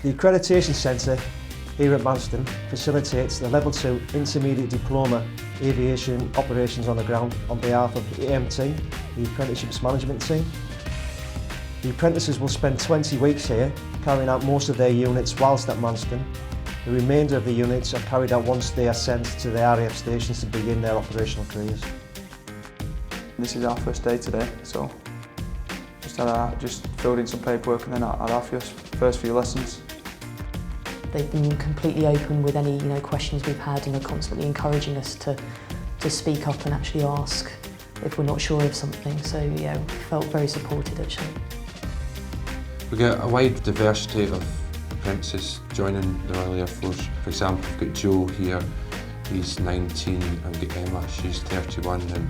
The Accreditation Centre here at Manston facilitates the Level 2 Intermediate Diploma Aviation Operations on the Ground on behalf of the AM team, the Apprenticeships Management team. The apprentices will spend 20 weeks here, carrying out most of their units whilst at Manston. The remainder of the units are carried out once they are sent to the RAF stations to begin their operational careers. This is our first day today, so just filled in some paperwork and then had our first few lessons. They've been completely open with any questions we've had, and are constantly encouraging us to speak up and actually ask if we're not sure of something. So yeah, we felt very supported actually. We get a wide diversity of apprentices joining the Royal Air Force. For example, we've got Joe here, he's 19, and we've got Emma, she's 31, and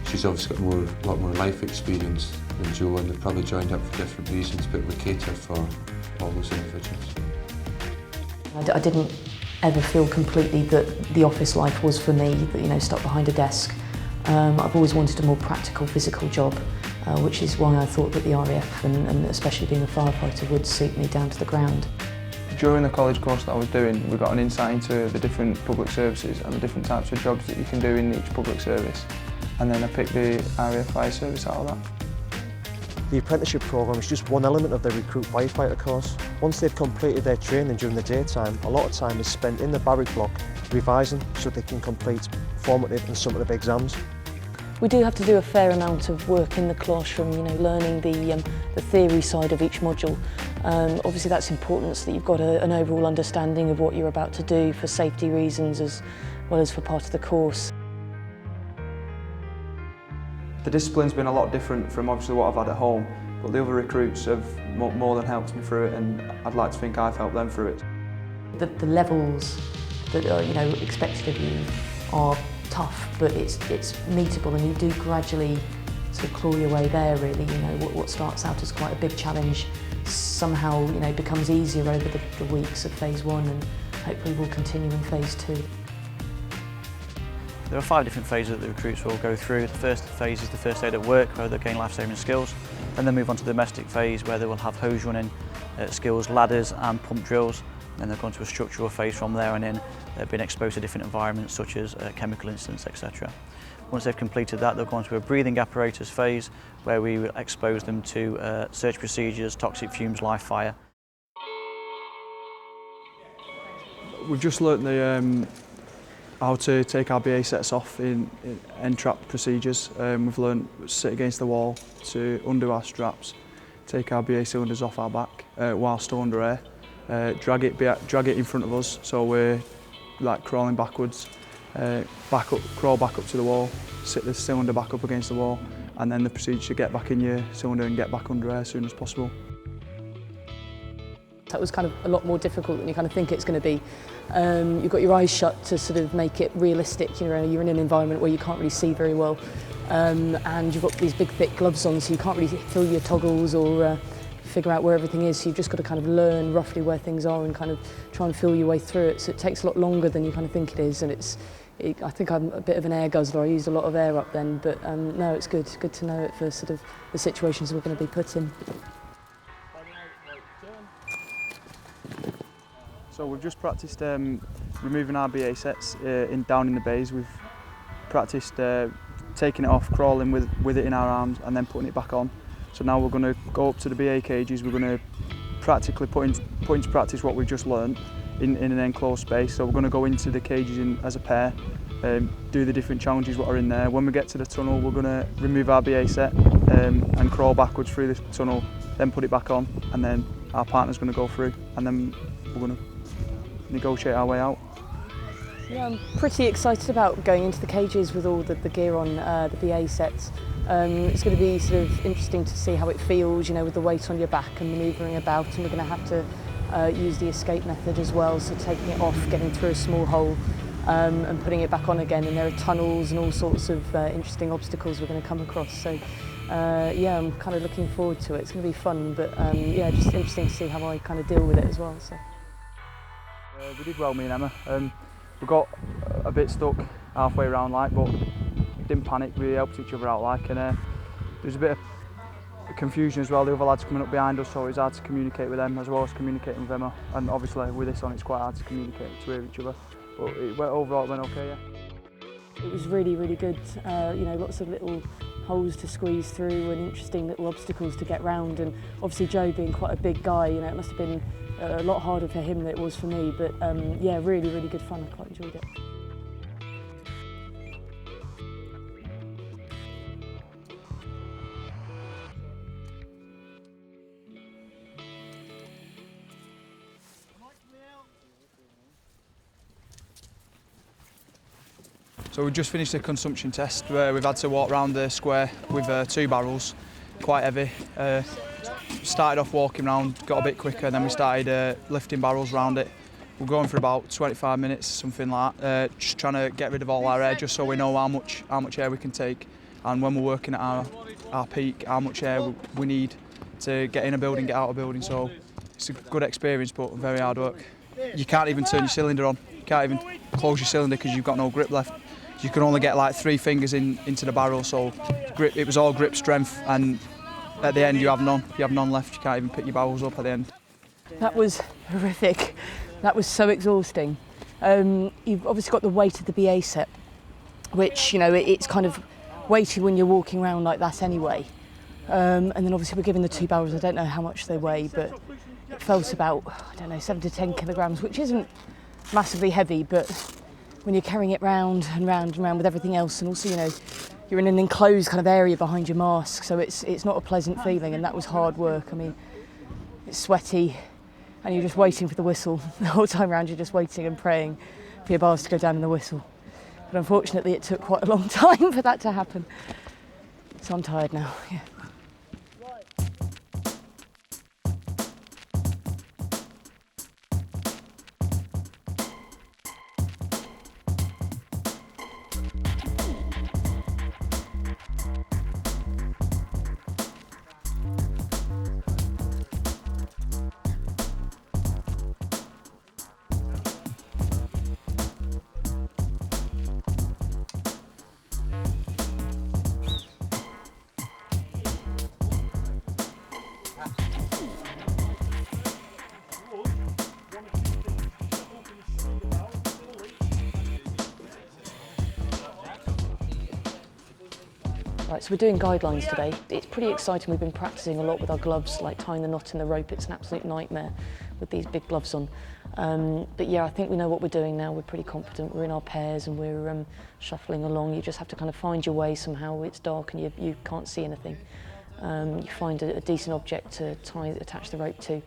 she's obviously got a lot more life experience than Joe, and they've probably joined up for different reasons, but we cater for all those individuals. I didn't ever feel completely that the office life was for me, that stuck behind a desk. I've always wanted a more practical, physical job, which is why I thought that the RAF, and especially being a firefighter, would suit me down to the ground. During the college course that I was doing, we got an insight into the different public services and the different types of jobs that you can do in each public service. And then I picked the RAF Fire Service out of that. The apprenticeship programme is just one element of the recruit firefighter course. Once they've completed their training during the daytime, a lot of time is spent in the barrack block revising so they can complete formative and summative exams. We do have to do a fair amount of work in the classroom, learning the theory side of each module. Obviously that's important so that you've got an overall understanding of what you're about to do for safety reasons as well as for part of the course. The discipline's been a lot different from obviously what I've had at home, but the other recruits have more than helped me through it, and I'd like to think I've helped them through it. The levels that are expected of you are tough, but it's meetable, and you do gradually sort of claw your way there really. What starts out as quite a big challenge somehow becomes easier over the weeks of phase 1, and hopefully will continue in phase 2. There are 5 different phases that the recruits will go through. The first phase is the first aid at work, where they'll gain life-saving skills. Then they'll move on to the domestic phase, where they will have hose running skills, ladders and pump drills. Then they'll go into a structural phase from there on in. They've been exposed to different environments such as chemical incidents, etc. Once they've completed that, they'll go into a breathing apparatus phase, where we will expose them to search procedures, toxic fumes, live fire. We've just learnt how to take our BA sets off in end-trap procedures. We've learnt sit against the wall to undo our straps, take our BA cylinders off our back while still under air, drag it in front of us so we're like crawling backwards, crawl back up to the wall, sit the cylinder back up against the wall, and then the procedure to get back in your cylinder and get back under air as soon as possible. That was kind of a lot more difficult than you kind of think it's going to be. You've got your eyes shut to sort of make it realistic. You're in an environment where you can't really see very well, and you've got these big thick gloves on, so you can't really feel your toggles or figure out where everything is. So you've just got to kind of learn roughly where things are and kind of try and feel your way through it. So it takes a lot longer than you kind of think it is, and I think I'm a bit of an air guzzler. I used a lot of air up then, but no, it's good. It's good to know it for sort of the situations we're going to be put in. So we've just practiced removing our BA sets down in the bays. We've practiced taking it off, crawling with it in our arms and then putting it back on. So now we're going to go up to the BA cages. We're going to practically put into practice what we've just learned in an enclosed space. So we're going to go into the cages as a pair, do the different challenges what are in there. When we get to the tunnel, we're going to remove our BA set and crawl backwards through the tunnel, then put it back on, and then our partner's going to go through, and then we're going to negotiate our way out. Yeah, I'm pretty excited about going into the cages with all the gear on, the BA sets. It's going to be sort of interesting to see how it feels, with the weight on your back and manoeuvring about, and we're going to have to use the escape method as well, so taking it off, getting through a small hole and putting it back on again, and there are tunnels and all sorts of interesting obstacles we're going to come across. So yeah, I'm kind of looking forward to it. It's going to be fun, but yeah, just interesting to see how I kind of deal with it as well. So. We did well, me and Emma. We got a bit stuck halfway around, but didn't panic. We helped each other out, and there was a bit confusion as well. The other lads coming up behind us, so it was hard to communicate with them as well as communicating with Emma. And obviously with this on, it's quite hard to communicate to hear each other. But overall, it went okay, yeah. It was really, really good. You know, lots of little holes to squeeze through and interesting little obstacles to get round. And obviously Joe being quite a big guy, you know, it must have been a lot harder for him than it was for me. But yeah, really, really good fun. I quite enjoyed it. So we've just finished the consumption test where we've had to walk around the square with 2 barrels, quite heavy. Started off walking around, got a bit quicker, and then we started lifting barrels around it. We're going for about 25 minutes, something like that, just trying to get rid of all our air, just so we know how much air we can take, and when we're working at our peak, how much air we need to get in a building, get out of a building. So it's a good experience, but very hard work. You can't even turn your cylinder on, you can't even close your cylinder because you've got no grip left. You can only get like 3 fingers into the barrel, so grip, it was all grip strength, and at the end you have none. If you have none left, you can't even pick your barrels up at the end. That was horrific. That was so exhausting. You've obviously got the weight of the BA set, which, you know, it's kind of weighty when you're walking around like that anyway. And then obviously we're given the 2 barrels. I don't know how much they weigh, but it felt about, I don't know, 7 to 10 kilograms, which isn't massively heavy, but when you're carrying it round and round and round with everything else, and also, you know, you're in an enclosed kind of area behind your mask, so it's not a pleasant feeling, and that was hard work. I mean, it's sweaty, and you're just waiting for the whistle. The whole time around, you're just waiting and praying for your bars to go down in the whistle. But unfortunately, it took quite a long time for that to happen. So I'm tired now, yeah. Right, so we're doing guidelines today. It's pretty exciting. We've been practicing a lot with our gloves, like tying the knot in the rope. It's an absolute nightmare with these big gloves on. But yeah, I think we know what we're doing now. We're pretty confident. We're in our pairs and we're shuffling along. You just have to kind of find your way somehow. It's dark and you can't see anything. You find a decent object to attach the rope to,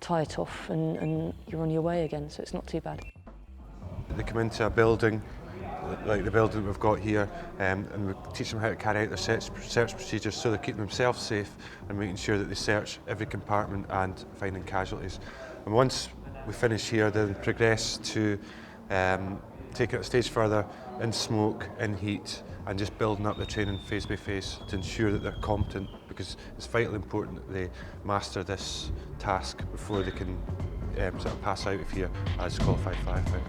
tie it off, and you're on your way again, so it's not too bad. They come into a building, like the building we've got here, and we teach them how to carry out their search procedures, so they're keeping themselves safe and making sure that they search every compartment and finding casualties. And once we finish here, then progress to take it a stage further in smoke, in heat, and just building up the training phase by phase to ensure that they're competent, because it's vitally important that they master this task before they can sort of pass out of here as qualified firefighters.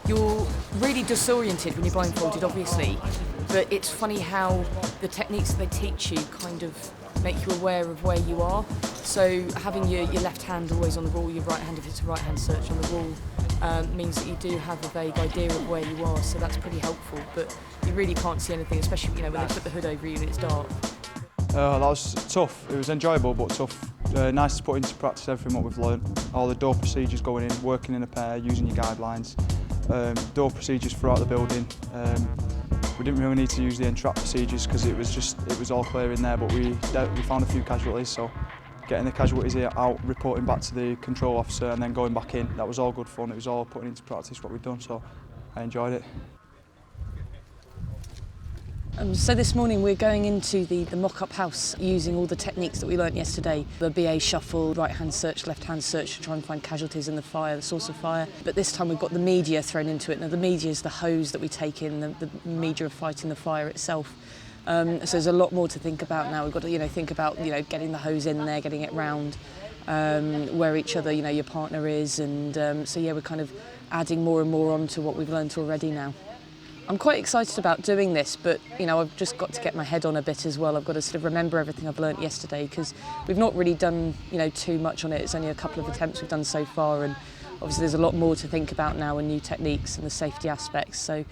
You're really disoriented when you're blindfolded, obviously, but it's funny how the techniques that they teach you kind of make you aware of where you are. So having your left hand always on the wall, your right hand, if it's a right hand search on the wall, means that you do have a vague idea of where you are, so that's pretty helpful, but you really can't see anything, especially, you know, when they put the hood over you and it's dark. That was tough. It was enjoyable but tough. Nice to put into practice everything what we've learned. All the door procedures going in, working in a pair, using your guidelines. Door procedures throughout the building. We didn't really need to use the entrap procedures because it was all clear in there, but we found a few casualties, so getting the casualties out, reporting back to the control officer and then going back in, that was all good fun. It was all putting into practice what we'd done, so I enjoyed it. So this morning we're going into the mock-up house using all the techniques that we learnt yesterday. The BA shuffle, right-hand search, left-hand search to try and find casualties in the fire, the source of fire. But this time we've got the media thrown into it. Now the media is the hose that we take in, the media of fighting the fire itself. So there's a lot more to think about now. We've got to think about getting the hose in there, getting it round, where each other your partner is, and so yeah, we're kind of adding more and more on to what we've learnt already now. I'm quite excited about doing this, but I've just got to get my head on a bit as well. I've got to sort of remember everything I've learnt yesterday, because we've not really done too much on it. It's only a couple of attempts we've done so far, and obviously there's a lot more to think about now, and new techniques and the safety aspects. So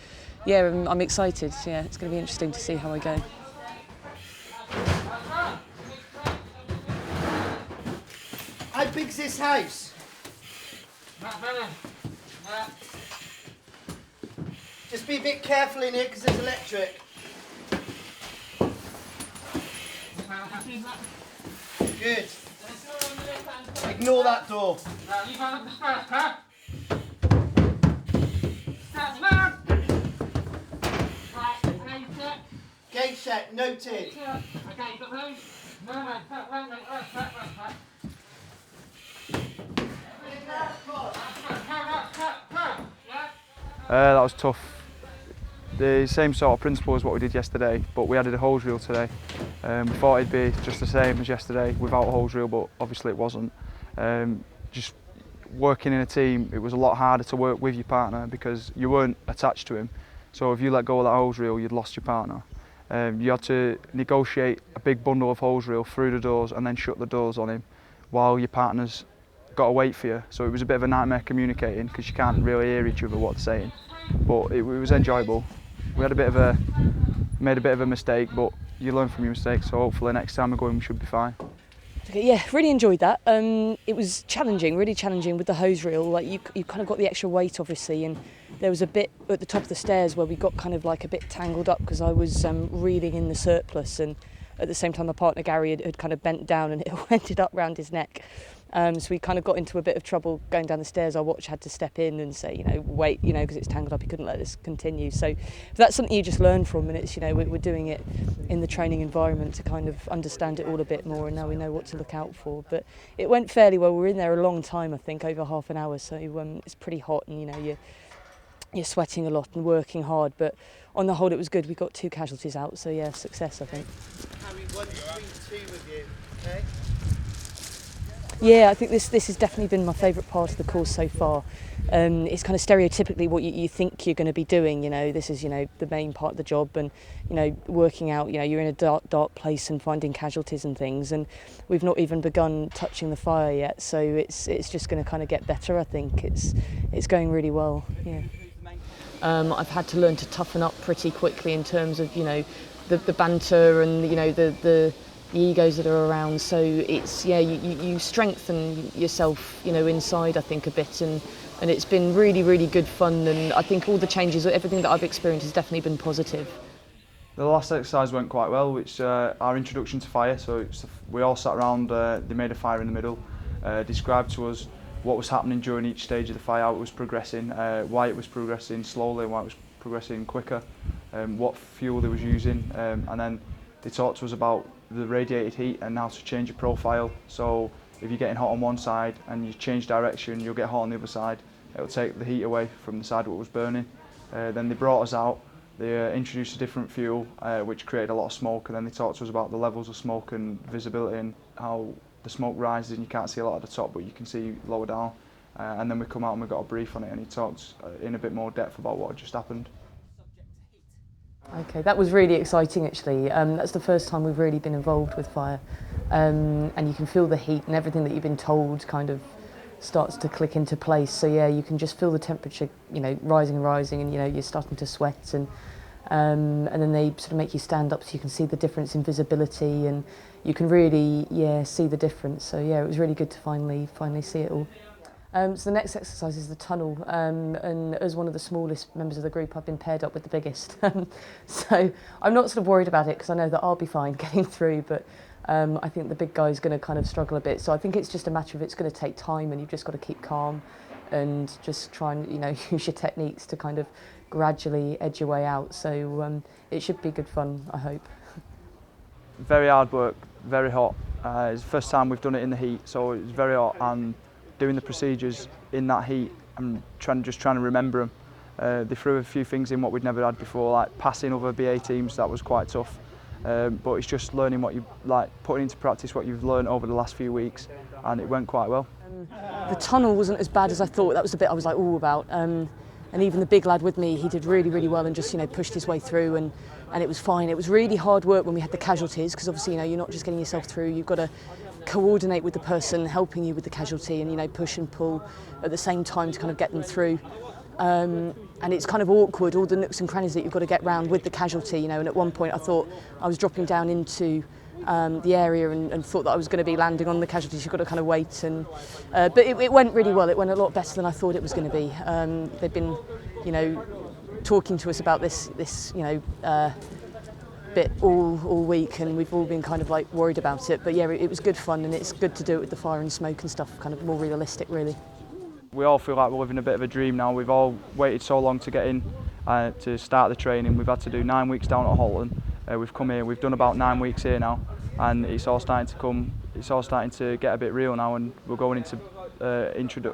yeah, I'm excited. Yeah, it's going to be interesting to see how I go. How big's this house? Just be a bit careful in here because there's electric. Good. Ignore that door. Gate check, noted. That was tough. The same sort of principle as what we did yesterday, but we added a hose reel today. We thought it'd be just the same as yesterday without a hose reel, but obviously it wasn't. Just working in a team, it was a lot harder to work with your partner because you weren't attached to him. So if you let go of that hose reel, you'd lost your partner. You had to negotiate a big bundle of hose reel through the doors and then shut the doors on him while your partner's got to wait for you. So it was a bit of a nightmare communicating because you can't really hear each other what they're saying. But it was enjoyable. We had made a bit of a mistake, but you learn from your mistakes, so hopefully next time we're going we should be fine. Okay, yeah, really enjoyed that. It was challenging, really challenging with the hose reel. Like you kind of got the extra weight, obviously, and there was a bit at the top of the stairs where we got kind of like a bit tangled up because I was reeling in the surplus, and at the same time my partner Gary had kind of bent down and it ended up round his neck. So we kind of got into a bit of trouble going down the stairs. Our watch had to step in and say, wait, because it's tangled up, he couldn't let us continue. So that's something you just learn from, and it's, we're doing it in the training environment to kind of understand it all a bit more, and now we know what to look out for. But it went fairly well. We were in there a long time, I think, over half an hour, so it's pretty hot, and you're sweating a lot and working hard, but on the whole it was good. We got 2 casualties out, so yeah, success, I think. Harry, 1 between 2 with you, okay? Yeah, I think this has definitely been my favourite part of the course so far. It's kind of stereotypically what you think you're going to be doing. This is the main part of the job, and working out. You're in a dark place and finding casualties and things. And we've not even begun touching the fire yet, so it's just going to kind of get better. I think it's going really well. Yeah. I've had to learn to toughen up pretty quickly in terms of the banter and the egos that are around, so it's you strengthen yourself inside, I think, a bit, and it's been really good fun, and I think all the changes, everything that I've experienced has definitely been positive. The last exercise went quite well, which our introduction to fire. So we all sat around, they made a fire in the middle, described to us what was happening during each stage of the fire, how it was progressing, why it was progressing slowly, why it was progressing quicker, what fuel they was using, and then they talked to us about the radiated heat and how to change your profile. So if you're getting hot on one side and you change direction, you'll get hot on the other side. It'll take the heat away from the side that was burning. Then they brought us out, they introduced a different fuel which created a lot of smoke, and then they talked to us about the levels of smoke and visibility and how the smoke rises and you can't see a lot at the top but you can see lower down. And then we come out and we got a brief on it, and he talked in a bit more depth about what had just happened. Okay, that was really exciting actually. That's the first time we've really been involved with fire, and you can feel the heat, and everything that you've been told kind of starts to click into place. So yeah, you can just feel the temperature, rising and rising, and you're starting to sweat, and then they sort of make you stand up so you can see the difference in visibility, and you can really see the difference. So yeah, it was really good to finally see it all. So the next exercise is the tunnel, and as one of the smallest members of the group, I've been paired up with the biggest. So I'm not sort of worried about it because I know that I'll be fine getting through, but I think the big guy's going to kind of struggle a bit. So I think it's just a matter of it's going to take time, and you've just got to keep calm and just try and use your techniques to kind of gradually edge your way out. So it should be good fun, I hope. Very hard work, very hot. It's the first time we've done it in the heat, so it's very hot, and doing the procedures in that heat, I'm just trying to remember them. They threw a few things in what we'd never had before, like passing other BA teams. That was quite tough. But it's just learning what you putting into practice what you've learned over the last few weeks, and it went quite well. The tunnel wasn't as bad as I thought. That was the bit I was like all about. And even the big lad with me, he did really, really well and just, pushed his way through, and it was fine. It was really hard work when we had the casualties, because obviously, you're not just getting yourself through, you've got to coordinate with the person helping you with the casualty and, push and pull at the same time to kind of get them through. And it's kind of awkward, all the nooks and crannies that you've got to get round with the casualty, and at one point I thought I was dropping down into the area and thought that I was going to be landing on the casualties. You've got to kind of wait, but it went really well. It went a lot better than I thought it was going to be. They've been, talking to us about this bit all week, and we've all been kind of like worried about it. But yeah, it was good fun, and it's good to do it with the fire and smoke and stuff, kind of more realistic, really. We all feel like we're living a bit of a dream now. We've all waited so long to get in to start the training. We've had to do 9 weeks down at Halton. We've come here. We've done about 9 weeks here now, and it's all starting to get a bit real now. And we're going into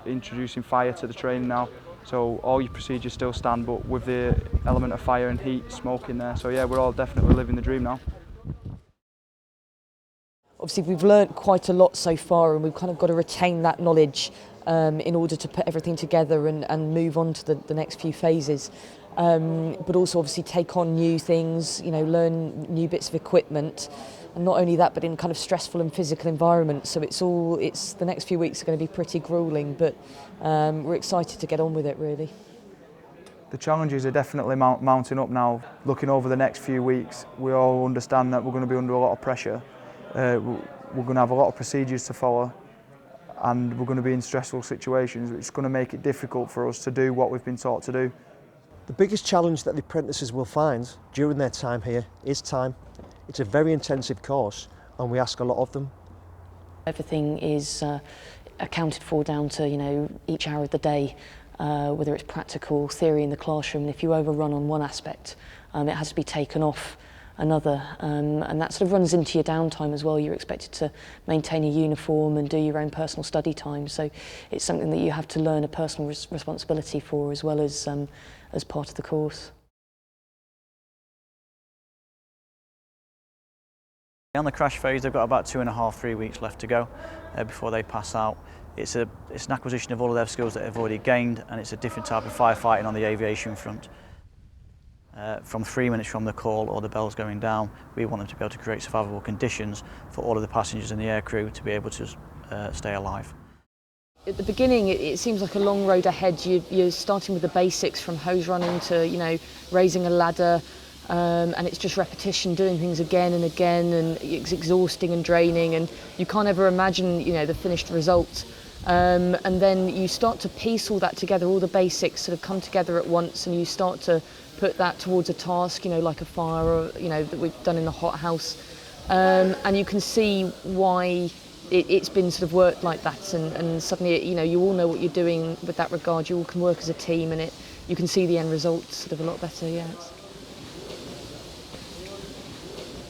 introducing fire to the training now. So all your procedures still stand, but with the element of fire and heat, smoke in there. So yeah, we're all definitely living the dream now. Obviously, we've learnt quite a lot so far, and we've kind of got to retain that knowledge in order to put everything together and move on to the next few phases. But also obviously take on new things, learn new bits of equipment, and not only that, but in kind of stressful and physical environments. So it's the next few weeks are going to be pretty gruelling, but we're excited to get on with it, really. The challenges are definitely mounting up now. Looking over the next few weeks, we all understand that we're going to be under a lot of pressure. We're going to have a lot of procedures to follow, and we're going to be in stressful situations, which is going to make it difficult for us to do what we've been taught to do. The biggest challenge that the apprentices will find during their time here is time. It's a very intensive course, and we ask a lot of them. Everything is accounted for down to each hour of the day, whether it's practical, theory in the classroom. And if you overrun on one aspect, it has to be taken off another, and that sort of runs into your downtime as well. You're expected to maintain a uniform and do your own personal study time, so it's something that you have to learn a personal responsibility for, as well as part of the course. On the crash phase, they've got about 2.5–3 weeks left to go before they pass out. It's an acquisition of all of their skills that they've already gained, and it's a different type of firefighting on the aviation front. From 3 minutes from the call or the bells going down, we want them to be able to create survivable conditions for all of the passengers and the aircrew to be able to stay alive. At the beginning, it seems like a long road ahead. You're starting with the basics, from hose running to raising a ladder, and it's just repetition, doing things again and again, and it's exhausting and draining, and you can't ever imagine the finished result. And then you start to piece all that together, all the basics sort of come together at once, and you start to put that towards a task, like a fire, or that we've done in the hothouse, and you can see why it's been sort of worked like that, and suddenly you all know what you're doing with that regard. You all can work as a team, and you can see the end result sort of a lot better. Yeah.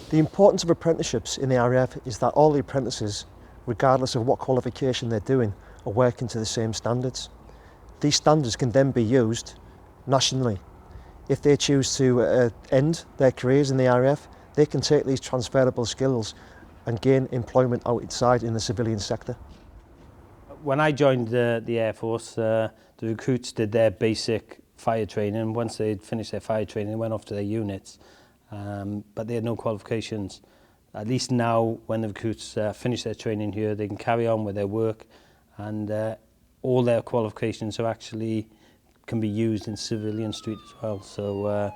The importance of apprenticeships in the RAF is that all the apprentices, regardless of what qualification they're doing, are working to the same standards. These standards can then be used nationally. If they choose to end their careers in the RAF, they can take these transferable skills and gain employment outside in the civilian sector. When I joined the Air Force, the recruits did their basic fire training. Once they'd finished their fire training, they went off to their units, but they had no qualifications. At least now, when the recruits finish their training here, they can carry on with their work, and all their qualifications can be used in civilian street as well, so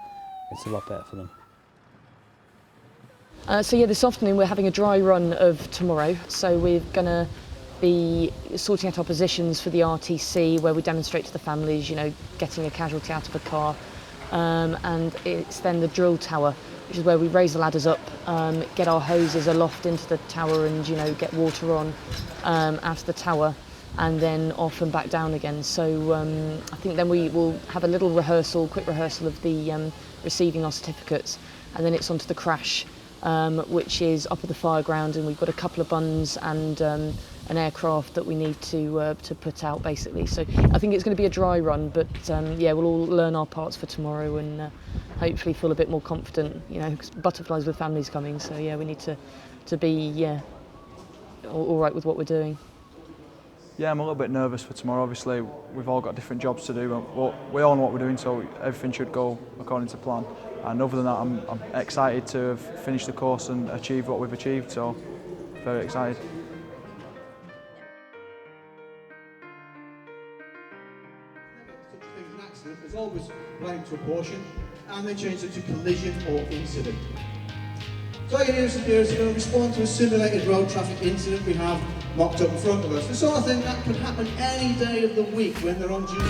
it's a lot better for them. So yeah, this afternoon we're having a dry run of tomorrow, so we're going to be sorting out our positions for the RTC, where we demonstrate to the families, getting a casualty out of a car, and it's then the drill tower, which is where we raise the ladders up, get our hoses aloft into the tower, and get water on out of the tower. and then off and back down again. So I think then we will have a little rehearsal, quick rehearsal of the receiving our certificates, and then it's onto the crash, which is up at the fire ground, and we've got a couple of buns and an aircraft that we need to put out basically. So I think it's going to be a dry run, but yeah, we'll all learn our parts for tomorrow and hopefully feel a bit more confident. You know, 'cause butterflies with families coming, so yeah, we need to be all right with what we're doing. Yeah, I'm a little bit nervous for tomorrow. Obviously, we've all got different jobs to do, but we all know what we're doing, so everything should go according to plan. And other than that, I'm excited to have finished the course and achieved what we've achieved, so very excited. Such a thing as an accident, there's always blamed to abortion, and they change it to collision or incident. So all you do is going to respond to a simulated road traffic incident we have mocked up in front of us. The sort of thing that could happen any day of the week when they're on duty.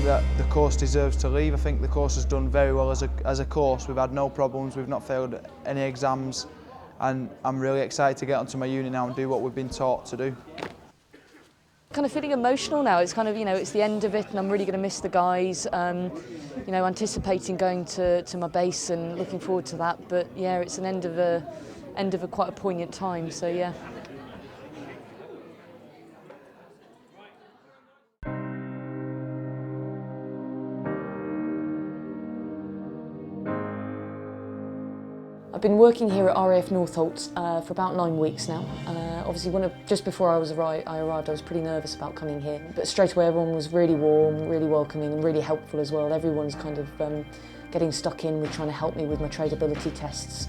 That the course deserves to leave. I think the course has done very well as a course. We've had no problems, we've not failed any exams, and I'm really excited to get onto my unit now and do what we've been taught to do. Kind of feeling emotional now. It's kind of, you know, it's the end of it and I'm really going to miss the guys. You know, anticipating going to my base and looking forward to that, but yeah, it's an end of a quite a poignant time, so yeah. I've been working here at RAF Northolt for about 9 weeks now. Obviously, just before I arrived, I was pretty nervous about coming here. But straight away, everyone was really warm, really welcoming, and really helpful as well. Everyone's kind of getting stuck in with trying to help me with my tradability tests,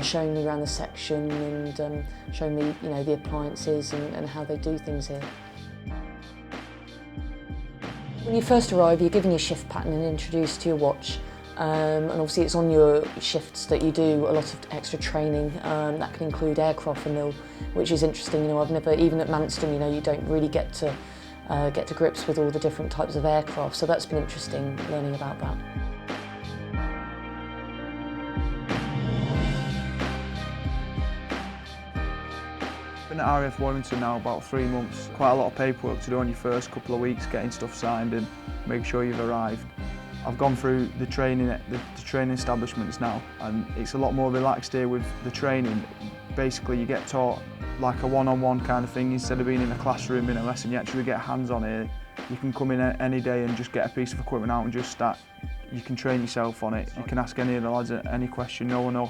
showing me around the section and showing me, you know, the appliances and how they do things here. When you first arrive, you're given your shift pattern and introduced to your watch. And obviously it's on your shifts that you do a lot of extra training. That can include aircraft and mill, which is interesting. You know, I've never, even at Manston, you know, you don't really get to grips with all the different types of aircraft. So that's been interesting learning about that. Been at RAF Warrington now about 3 months. Quite a lot of paperwork to do on your first couple of weeks, getting stuff signed and making sure you've arrived. I've gone through the training establishments now, and it's a lot more relaxed here with the training. Basically, you get taught like a one-on-one kind of thing instead of being in a classroom in a lesson. You actually get hands-on here. You can come in any day and just get a piece of equipment out and just start. You can train yourself on it. You can ask any of the lads any question. No one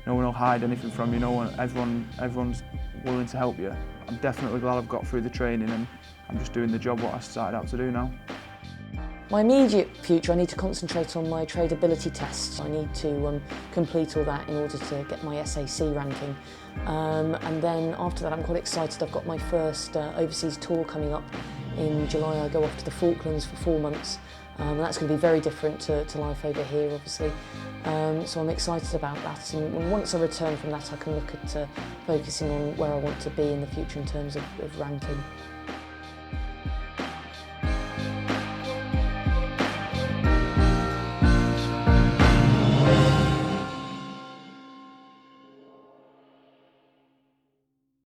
will hide anything from you. Everyone's willing to help you. I'm definitely glad I've got through the training, and I'm just doing the job what I started out to do now. My immediate future, I need to concentrate on my tradability tests. I need to complete all that in order to get my SAC ranking. And then after that, I'm quite excited. I've got my first overseas tour coming up in July. I go off to the Falklands for 4 months. And that's going to be very different to life over here, obviously. So I'm excited about that. And once I return from that, I can look at focusing on where I want to be in the future in terms of ranking.